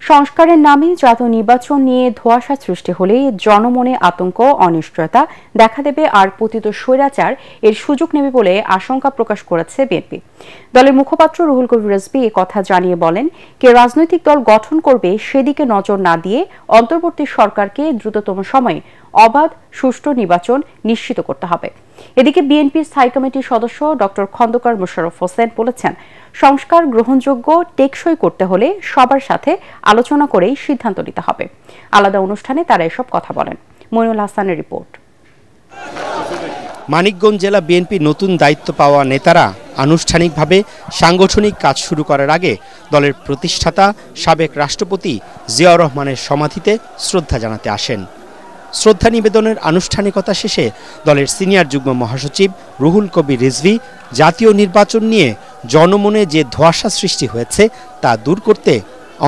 সংস্কারের নামে জাতীয় নির্বাচন নিয়ে ধোঁয়াশা সৃষ্টি হলে জনমনে আতঙ্ক অনিশ্চয়তা দেখা দেবে আর পতিত স্বৈরাচার এর সুযোগ নেবে বলে আশঙ্কা প্রকাশ করেছে বিএনপি। দলের মুখপাত্র রুহুল কবির রিজভী এ কথা জানিয়ে বলেন, কে রাজনৈতিক দল গঠন করবে সেদিকে নজর না দিয়ে অন্তর্বর্তী সরকারকে দ্রুততম সময়ে অবাধ সুষ্ঠু নির্বাচন নিশ্চিত করতে হবে। এদিকে বিএনপির স্থায়ী কমিটির সদস্য ডক্টর খন্দকার মোশাররফ হোসেন বলেছেন, সংস্কার গ্রহণযোগ্য টেকসই করতে হলে সবার সাথে আলোচনা করেই সিদ্ধান্ত নিতে হবে। আলাদা অনুষ্ঠানে তারা এসব কথা বলেন। মইনুল হাসানের রিপোর্ট। মানিকগঞ্জ জেলা বিএনপি নতুন দায়িত্ব পাওয়া নেতারা আনুষ্ঠানিকভাবে সাংগঠনিক কাজ শুরু করার আগে দলের প্রতিষ্ঠাতা সাবেক রাষ্ট্রপতি জিয়াউর রহমানের সমাধিতে শ্রদ্ধা জানাতে আসেন। শ্রদ্ধা নিবেদনের আনুষ্ঠানিকতা শেষে দলের সিনিয়র যুগ্ম মহাসচিব রুহুল কবির রিজভী জাতীয় নির্বাচন নিয়ে জনমনে যে ধোঁয়াশা সৃষ্টি হয়েছে তা দূর করতে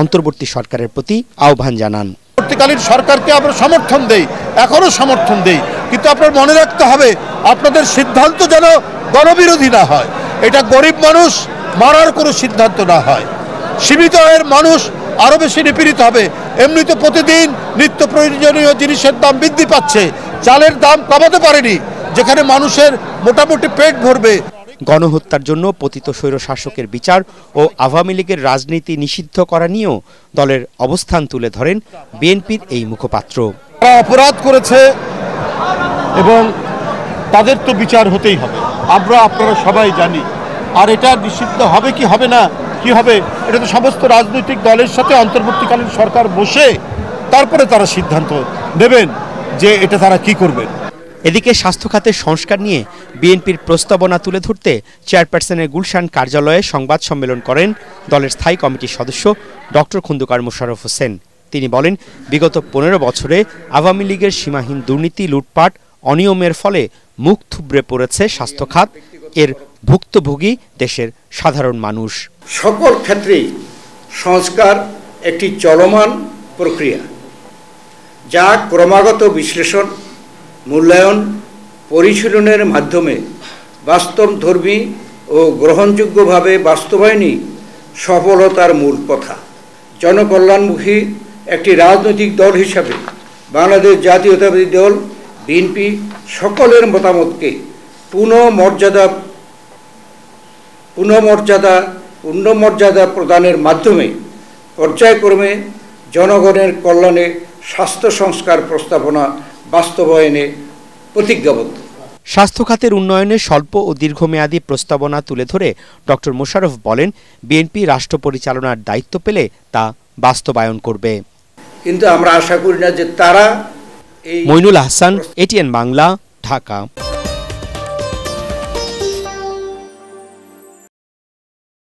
অন্তর্বর্তী সরকারের প্রতি আহ্বান জানান। অন্তর্বর্তীকালীন সরকারকে আমরা সমর্থন দেই, এখনো সমর্থন দেই, কিন্তু আপনার মনে রাখতে হবে আপনাদের সিদ্ধান্ত যেন গণবিরোধী না হয়। এটা গরিব মানুষ মারার কোনো সিদ্ধান্ত না হয়। সীমিত আয়ের মানুষ আরো বেশি নিপীড়িত হবে। এমনিতে প্রতিদিন নিত্য প্রয়োজনীয় জিনিসের দাম বৃদ্ধি পাচ্ছে, চালের দাম কমাতে পারেনি, যেখানে মানুষের মোটামুটি পেট ভরবে। গণহত্যার জন্য পতিত স্বৈরশাসকের বিচার ও আওয়ামী লীগের রাজনীতি নিষিদ্ধ করা নিয়েও দলের অবস্থান তুলে ধরেন বিএনপির এই মুখপাত্র। তারা অপরাধ করেছে এবং তাদের তো বিচার হতেই হবে, আপনারা সবাই জানি। আর এটা নিষিদ্ধ হবে কি হবে না, কি হবে, এটা তো সমস্ত রাজনৈতিক দলের সাথে অন্তর্বর্তীকালীন সরকার বসে তারপরে তারা সিদ্ধান্ত নেবেন যে এটা তারা কি করবেন। এদিকে স্বাস্থ্য খাতের সংস্কার নিয়ে বিএনপির প্রস্তাবনা তুলে ধরতে চেয়ারপারসনের গুলশান কার্যালয়ে সংবাদ সম্মেলন করেন দলের স্থায়ী কমিটির সদস্য ডক্টর খন্দকার মোশাররফ হোসেন। তিনি বলেন, বিগত 15 বছরে আওয়ামী লীগের সীমাহীন দুর্নীতি, লুটপাট, অনিয়মের ফলে মুখ থুবড়ে পড়েছে স্বাস্থ্য খাত। এর ভুক্তভোগী দেশের সাধারণ মানুষ। সকল ক্ষেত্রেই সংস্কার একটি চলমান প্রক্রিয়া, যা ক্রমাগত বিশ্লেষণ, মূল্যায়ন, পরিশীলনের মাধ্যমে বাস্তবধর্মী ও গ্রহণযোগ্যভাবে বাস্তবায়নই সফলতার মূল কথা। জনকল্যাণমুখী একটি রাজনৈতিক দল হিসাবে বাংলাদেশ জাতীয়তাবাদী দল বিএনপি সকলের মতামতকে পুনঃমর্যাদা প্রদানের মাধ্যমে পর্যায়ক্রমে জনগণের কল্যাণে স্বাস্থ্য সংস্কার প্রস্তাবনা বাস্তবায়নে প্রতিজ্ঞাবদ্ধ। স্বাস্থ্য খাতের উন্নয়নে স্বল্প ও দীর্ঘমেয়াদী প্রস্তাবনা তুলে ধরে ডক্টর মোশাররফ বলেন, বিএনপি রাষ্ট্র পরিচালনার দায়িত্ব পেলে তা বাস্তবায়ন করবে। কিন্তু আমরা আশা করি না যে তারা মইনুল হাসান, এটিএন বাংলা, ঢাকা।